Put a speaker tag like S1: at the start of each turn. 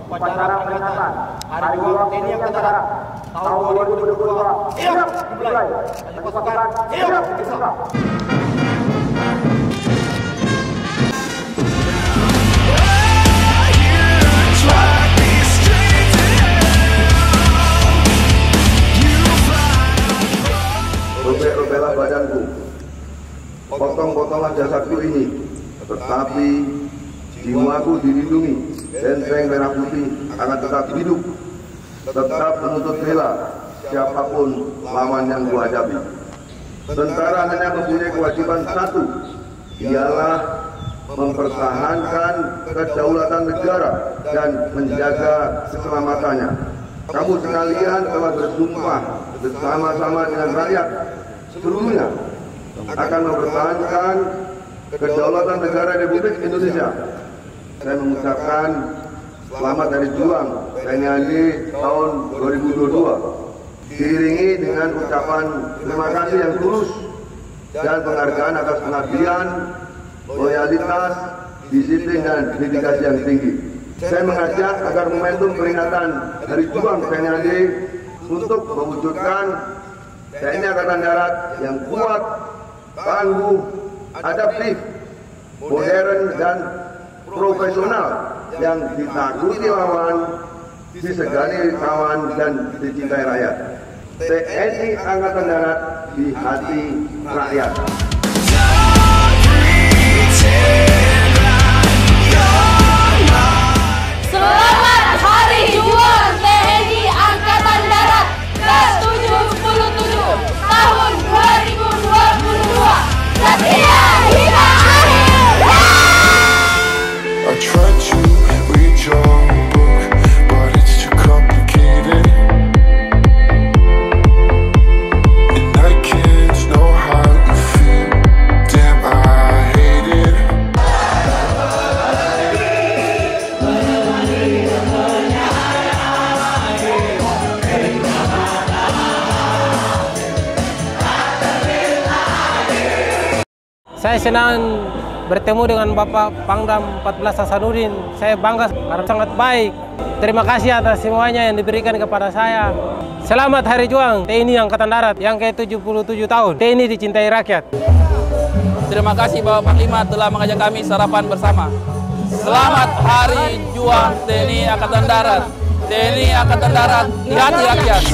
S1: upacara peringatan Hari Juang TNI Angkatan Darat tahun 2022. Siap dimulai. Pasukan siap dipisah.
S2: Robek-robeklah badanku, potong-potonglah jasadku ini, tetapi jiwaku dilindungi. Benteng merah putih akan tetap hidup, tetap menuntut bela siapapun lawan yang kuhadapi. Tentara hanya mempunyai kewajiban satu, ialah mempertahankan kedaulatan negara dan menjaga keselamatannya. Kamu sekalian telah bersumpah bersama-sama dengan rakyat seluruhnya akan mempertahankan kedaulatan negara Republik Indonesia. Saya mengucapkan selamat Hari Juang TNI AD tahun 2022, diiringi dengan ucapan terima kasih yang tulus dan penghargaan atas pengabdian, loyalitas, disiplin dan dedikasi yang tinggi. Saya mengajak agar momentum peringatan Hari Juang TNI AD untuk mewujudkan TNI Angkatan Darat yang kuat, tangguh, adaptif, modern dan profesional, yang ditakuti lawan, disegani kawan dan dicintai rakyat. TNI Angkatan Darat di hati rakyat.
S3: Selamat Hari Juang TNI Angkatan Darat ke-77 tahun 2022. Setia hingga akhir.
S4: I tried to read your book, but it's too complicated, and I can't know how you feel. Damn, I hate it.
S5: Saya senang bertemu dengan Bapak Pangdam 14 Hasanuddin. Saya bangga karena sangat baik. Terima kasih atas semuanya yang diberikan kepada saya. Selamat Hari Juang TNI Angkatan Darat yang ke-77 tahun. TNI dicintai rakyat.
S6: Terima kasih Bapak Panglima telah mengajak kami sarapan bersama. Selamat Hari Juang TNI Angkatan Darat. TNI Angkatan Darat di hati rakyat.